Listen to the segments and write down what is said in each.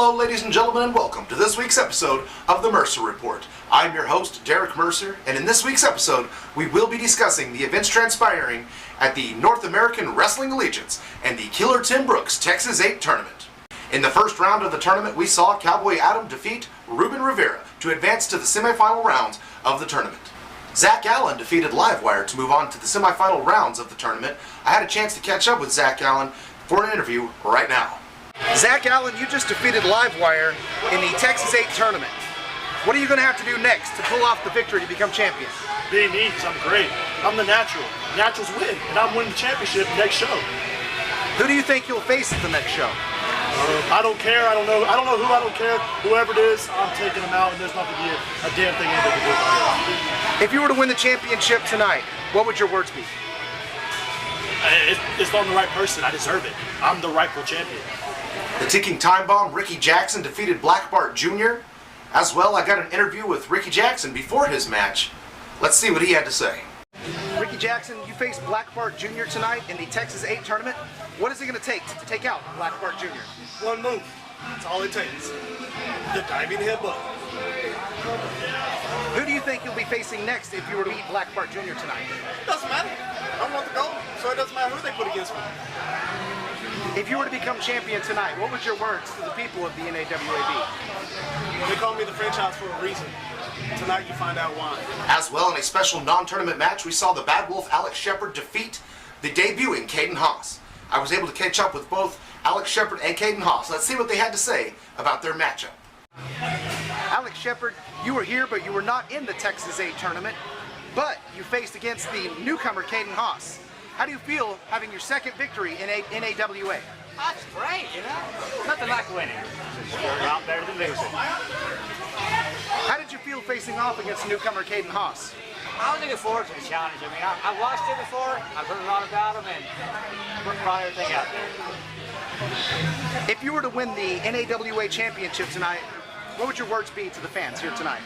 Hello ladies and gentlemen, and welcome to this week's episode of the Mercer Report. I'm your host, Derek Mercer, and in this week's episode, we will be discussing the events transpiring at the North American Wrestling Allegiance and the Killer Tim Brooks Texas 8 tournament. In the first round of the tournament, we saw Cowboy Adam defeat Ruben Rivera to advance to the semifinal rounds of the tournament. Zach Allen defeated Livewire to move on to the semifinal rounds of the tournament. I had a chance to catch up with Zach Allen for an interview right now. Zach Allen, you just defeated Livewire in the Texas 8 tournament. What are you going to have to do next to pull off the victory to become champion? Being me, because I'm great. I'm the natural. Naturals win, and I'm winning the championship next show. Who do you think you'll face at the next show? I don't care. I don't know who. I don't care. Whoever it is, I'm taking them out, and there's not going to be a damn thing anybody can do about it. If you were to win the championship tonight, what would your words be? It's on the right person. I deserve it. I'm the rightful champion. The ticking time bomb, Ricky Jackson, defeated Bart Jr. As well, I got an interview with Ricky Jackson before his match. Let's see what he had to say. Ricky Jackson, you faced Bart Jr. tonight in the Texas 8 tournament. What is it going to take out Bart Jr.? One move. That's all it takes. The diving headbutt. Who do you think you'll be facing next if you were to meet Bart Jr. tonight? Doesn't matter. I want the gold, so it doesn't matter who they put against me. If you were to become champion tonight, what would your words to the people of the NAWA be? They call me the franchise for a reason. Tonight you find out why. As well, in a special non-tournament match, we saw the Bad Wolf Alex Shepard defeat the debuting Caden Hoss. I was able to catch up with both Alex Shepard and Caden Hoss. Let's see what they had to say about their matchup. Alex Shepard, you were here, but you were not in the Texas 8 tournament, but you faced against the newcomer Caden Hoss. How do you feel having your second victory in NAWA? That's great, you know? Nothing like winning. It's a lot better than losing. How did you feel facing off against newcomer Caden Hoss? I was looking forward to the challenge. I mean, I've watched him before, I've heard a lot about him, and we're trying everything out there. If you were to win the NAWA championship tonight, what would your words be to the fans here tonight?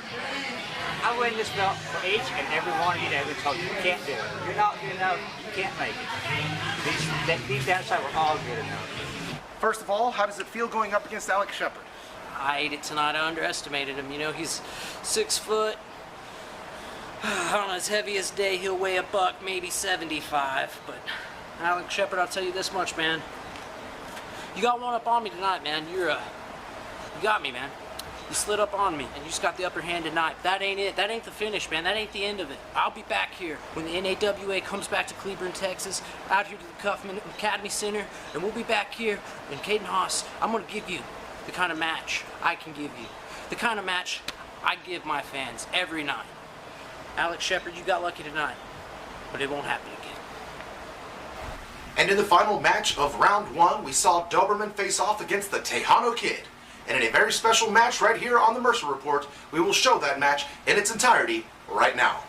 I win this belt for each and every one of you that told you can't do it. You're not good enough, you can't make it. These outside were all good enough. First of all, how does it feel going up against Alex Shepard? I ate it tonight. I underestimated him. You know, he's 6 foot. On his heaviest day, he'll weigh a buck, maybe 75. But Alex Shepard, I'll tell you this much, man. You got one up on me tonight, man. You got me, man. You slid up on me, and you just got the upper hand tonight. That ain't it. That ain't the finish, man. That ain't the end of it. I'll be back here when the NAWA comes back to Cleburne, Texas, out here to the Kaufman Academy Center, and we'll be back here. And Caden Hoss, I'm going to give you the kind of match I can give you. The kind of match I give my fans every night. Alex Shepard, you got lucky tonight, but it won't happen again. And in the final match of round 1, we saw Doberman face off against the Tejano Kid. And in a very special match right here on the Mercer Report, we will show that match in its entirety right now.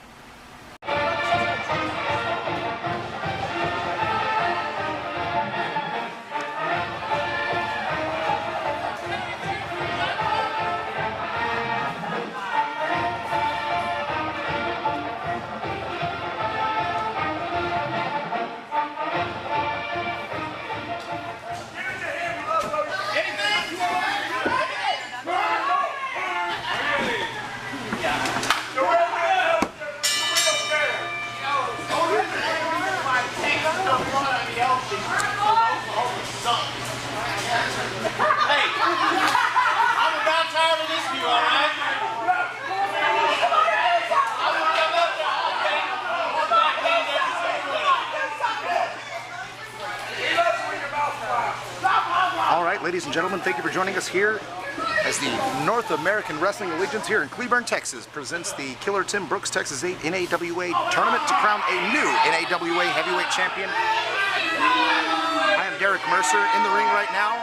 All right, ladies and gentlemen, thank you for joining us here as the North American Wrestling Allegiance here in Cleburne, Texas presents the Killer Tim Brooks Texas 8 NAWA tournament to crown a new NAWA heavyweight champion. I am Derek Mercer in the ring right now.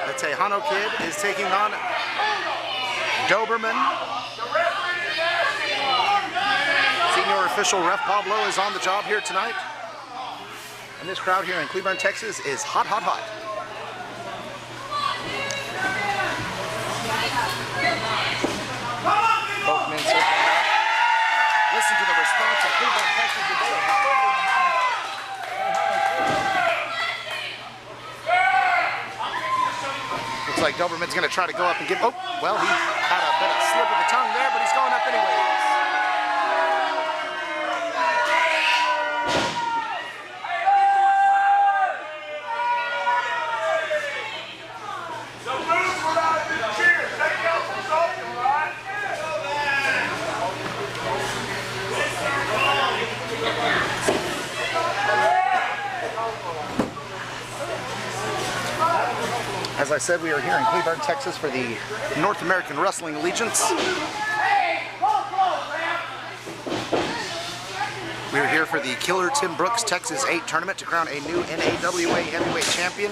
The Tejano Kid is taking on Doberman. Senior official ref Pablo is on the job here tonight. And this crowd here in Cleburne, Texas is hot, hot, hot. Both men circling back. Listen to the response of Cleburne, Texas today. like Doberman's going to try to go up and get... Oh, well, he had a bit of slip of the tongue there, but he's going up anyways. As I said, we are here in Cleburne, Texas for the North American Wrestling Allegiance. We are here for the Killer Tim Brooks Texas 8 tournament to crown a new NAWA heavyweight champion.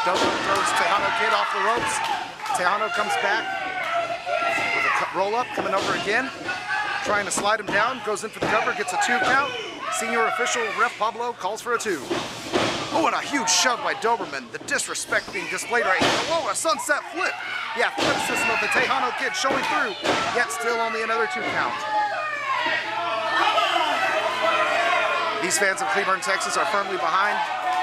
Doberman throws Tejano Kid off the ropes. Tejano comes back with a roll-up, coming over again, trying to slide him down, goes in for the cover, gets a 2 count. Senior official Ref Pablo calls for a 2. Oh, and a huge shove by Doberman. The disrespect being displayed right here. Whoa, a sunset flip. Yeah, flip system of the Tejano Kid showing through, yet still only another 2 count. These fans of Cleburne, Texas are firmly behind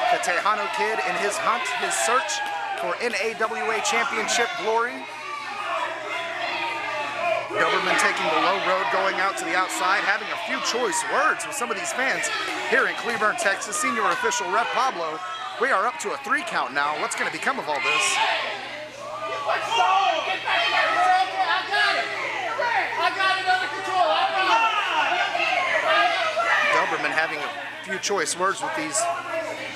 the Tejano Kid in his hunt, his search for NAWA championship glory. Doberman taking the low road, going out to the outside, having a few choice words with some of these fans here in Cleburne, Texas. Senior official Ref Pablo, we are up to a 3 count now. What's going to become of all this? Doberman having a few choice words with these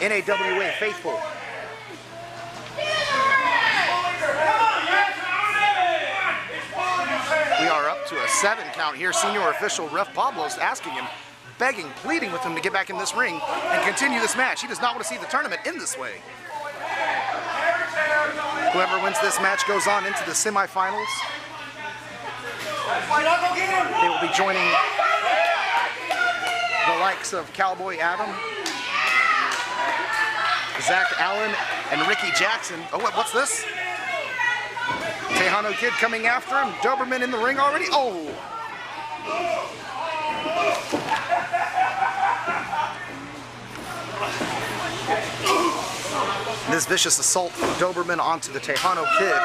NAWA faithful. We are up to a 7 count here. Senior official Ref Pablo's asking him, begging, pleading with him to get back in this ring and continue this match. He does not want to see the tournament end this way. Whoever wins this match goes on into the semifinals. They will be joining the likes of Cowboy Adam, Zach Allen, and Ricky Jackson. Oh, what's this? Tejano Kid coming after him. Doberman in the ring already. Oh! This vicious assault from Doberman onto the Tejano Kid.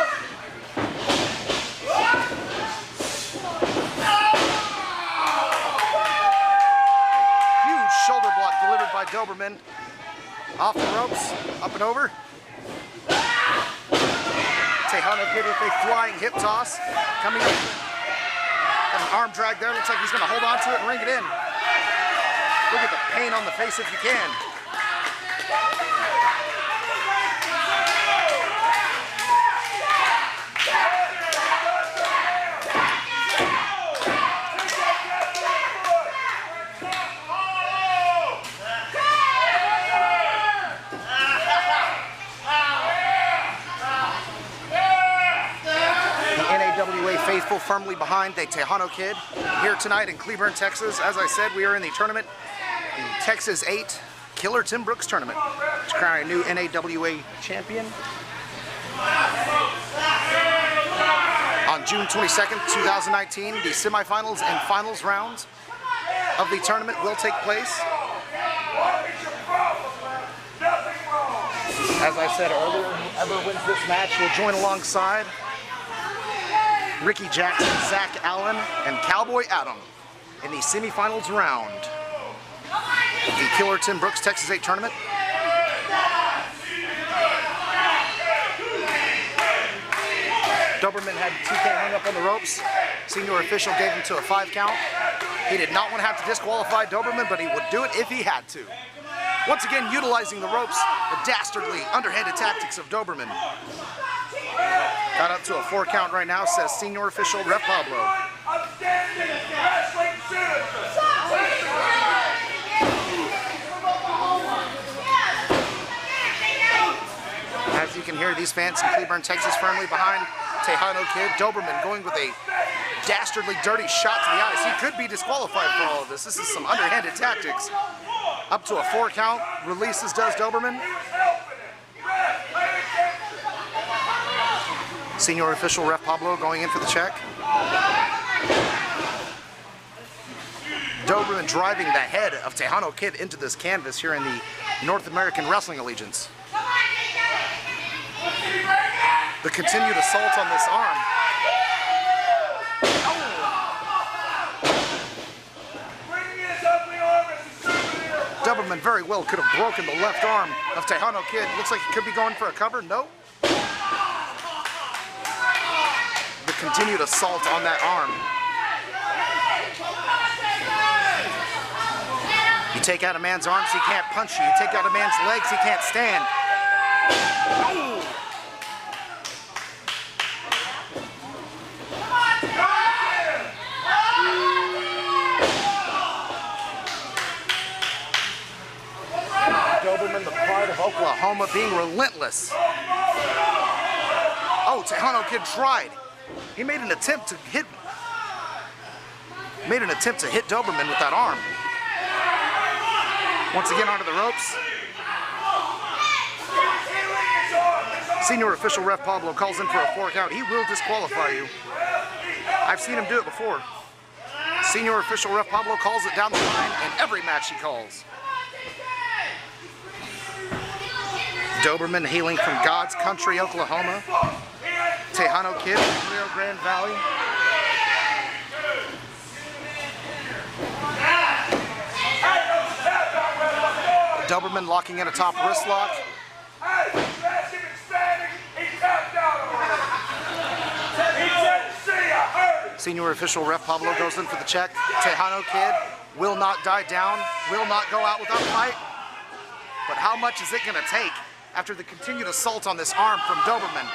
Huge shoulder block delivered by Doberman. Off the ropes, up and over. Tejano Kid with a flying hip toss. Coming up. Got an arm drag there. Looks like he's going to hold on to it and ring it in. Look at the pain on the face if you can. Faithful firmly behind the Tejano Kid here tonight in Cleburne, Texas. As I said, we are in the tournament, the Texas 8 Killer Tim Brooks tournament, to crown a new NAWA champion. On June 22nd, 2019, the semifinals and finals rounds of the tournament will take place. As I said earlier, whoever wins this match will join alongside Ricky Jackson, Zach Allen, and Cowboy Adam in the semifinals round of the Killer Tim Brooks Texas 8 tournament. Doberman had TK hung up on the ropes. Senior official gave him to a 5 count. He did not want to have to disqualify Doberman, but he would do it if he had to. Once again, utilizing the ropes, the dastardly, underhanded tactics of Doberman. Got up to a 4 count right now, says senior official Ref Pablo. As you can hear, these fans in Cleburne, Texas firmly behind Tejano Kid. Doberman going with a dastardly dirty shot to the eyes. He could be disqualified for all of this. This is some underhanded tactics. Up to a 4 count, releases does Doberman. Senior official Ref Pablo going in for the check. Doberman driving the head of Tejano Kid into this canvas here in the North American Wrestling Allegiance. The continued assault on this arm. Doberman very well could have broken the left arm of Tejano Kid. Looks like he could be going for a cover. No. The continued assault on that arm. You take out a man's arms, he can't punch you. You take out a man's legs, he can't stand. Oh! Doberman, the pride of Oklahoma, being relentless. Oh, Tejano Kid tried. He made an attempt to hit Doberman with that arm. Once again onto the ropes. Senior official ref Pablo calls in for a 4 count. He will disqualify you. I've seen him do it before. Senior official ref Pablo calls it down the line in every match he calls. Doberman hailing from God's country, Oklahoma. Tejano Kid from Rio Grande Valley. Doberman locking in a top wrist lock. Senior official ref Pablo goes in for the check. Tejano Kid will not die down, will not go out without a fight. But how much is it going to take after the continued assault on this arm from Doberman?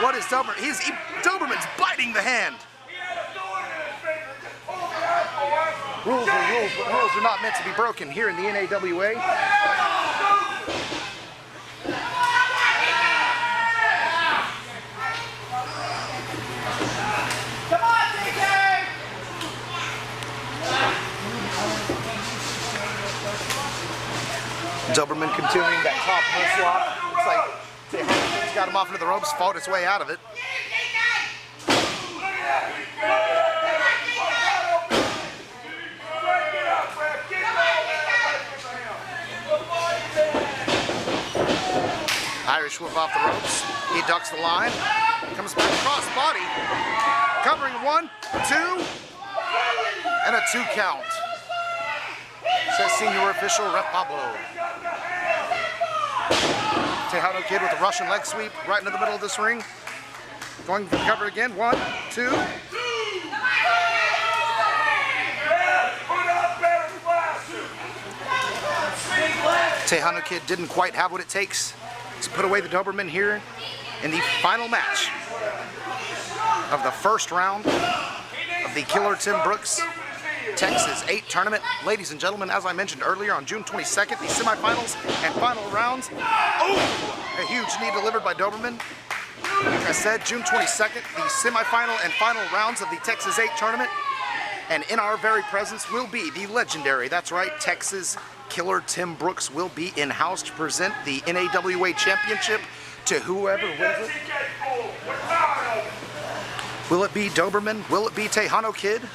What is Doberman? Doberman's biting the hand. Rules are rules, but rules are not meant to be broken here in the NAWA. Come on, TK! Doberman continuing that top wrist lock. Looks like Tejano's got him off into the ropes, fought his way out of it. Irish whip off the ropes. He ducks the line. Comes back across body. Covering 1, 2, and a 2 count. Says senior official ref Pablo. Tejano Kid with a Russian leg sweep right into the middle of this ring. Going for the cover again. 1, 2. Tejano Kid didn't quite have what it takes to put away the Doberman here in the final match of the first round of the Killer Tim Brooks Texas 8 tournament. Ladies and gentlemen, as I mentioned earlier, on June 22nd, the semifinals and final rounds. Oh! A huge knee delivered by Doberman. Like I said, June 22nd, the semifinal and final rounds of the Texas 8 tournament. And in our very presence will be the legendary, that's right, Texas Killer Tim Brooks will be in-house to present the NAWA Championship to whoever wins it. Will it be Doberman? Will it be Tejano Kid?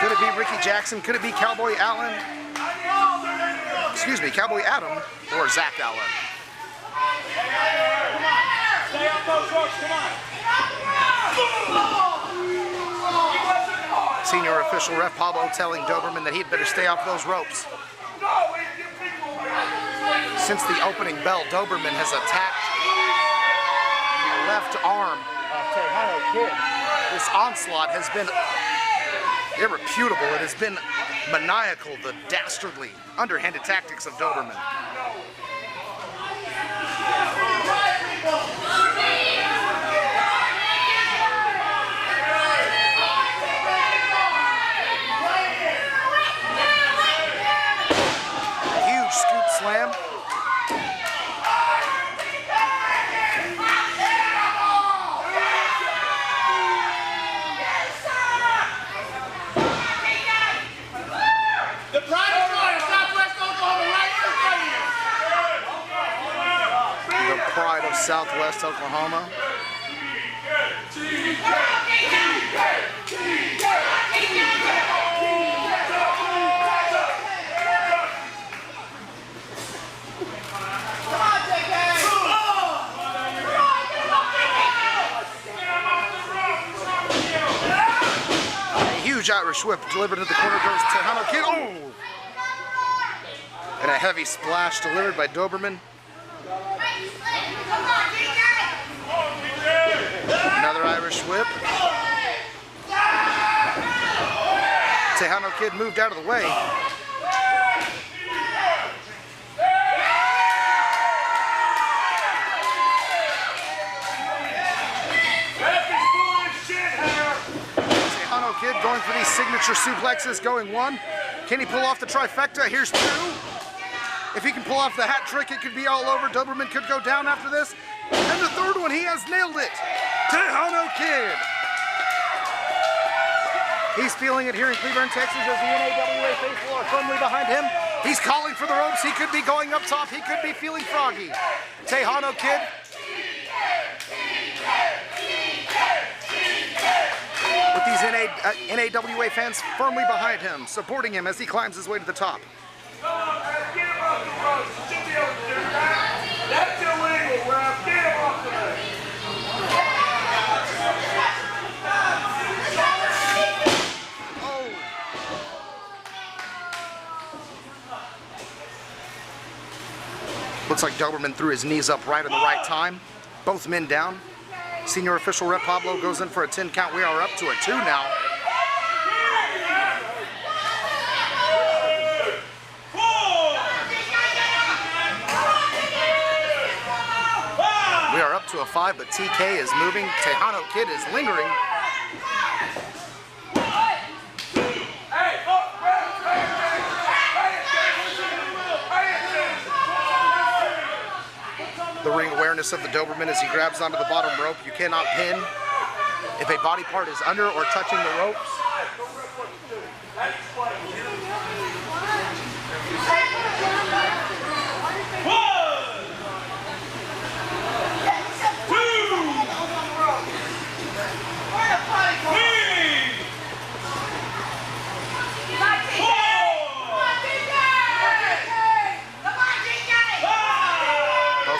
Could it be Ricky Jackson? Could it be Cowboy Allen? Excuse me, Cowboy Adam or Zach Allen? Stay on those ropes, come on! Senior official ref Pablo telling Doberman that he'd better stay off those ropes. Since the opening bell, Doberman has attacked the left arm of Tejano Kid. This onslaught has been irrefutable. It has been maniacal, the dastardly, underhanded tactics of Doberman. Huge scoop slam. The pride of Southwest Oklahoma right in front of you. The pride of Southwest Oklahoma. huge Irish whip delivered to the corner goes Tejano Kid. Oh! And a heavy splash delivered by Doberman. Another Irish whip. Tejano Kid moved out of the way. Tejano Kid going for these signature suplexes, going one. Can he pull off the trifecta? Here's two. If he can pull off the hat trick, it could be all over. Doberman could go down after this. And the third one, he has nailed it. Tejano Kid. He's feeling it here in Cleveland, Texas, as the NAWA faithful are firmly behind him. He's calling for the ropes. He could be going up top. He could be feeling froggy. Tejano Kid. With these NAWA fans firmly behind him, supporting him as he climbs his way to the top. That's illegal, Ref. Get him off the leg. Looks like Doberman threw his knees up right in the right time. Both men down. Senior official Rep Pablo goes in for a 10 count. We are up to a 2 now. We are up to a 5, but TK is moving. Tejano Kid is lingering. The ring awareness of the Doberman as he grabs onto the bottom rope. You cannot pin if a body part is under or touching the ropes.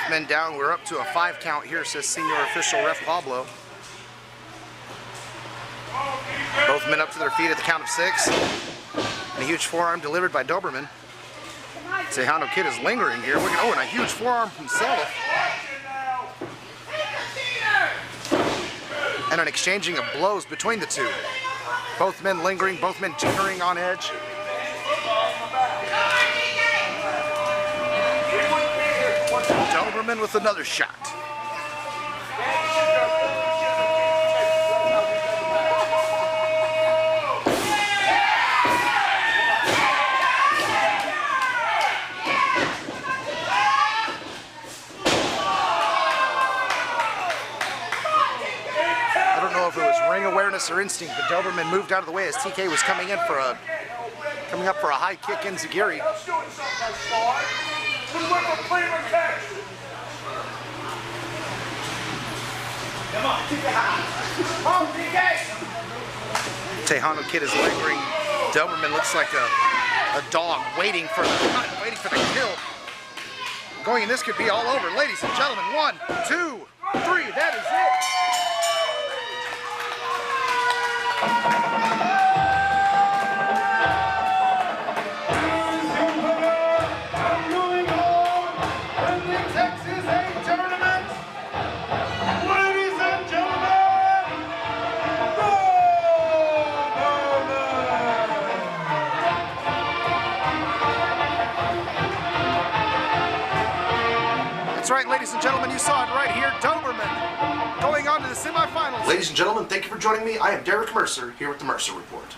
Men down, we're up to a 5 count here, says senior official Ref Pablo. Both men up to their feet at the count of 6. And a huge forearm delivered by Doberman. Tejano Kid is lingering here. Oh, and a huge forearm himself. And an exchanging of blows between the two. Both men lingering, both men jittering on edge. Doberman with another shot. I don't know if it was ring awareness or instinct, but Doberman moved out of the way as TK was coming up for a high kick enziguri. Tejano Kid is lingering. Doberman looks like a dog waiting for the kill. Going, and this could be all over. Ladies and gentlemen, 1, 2, 3, that is it. Right, ladies and gentlemen, you saw it right here. Doberman going on to the semifinals. Ladies and gentlemen, thank you for joining me. I am Derek Mercer here with the Mercer Report.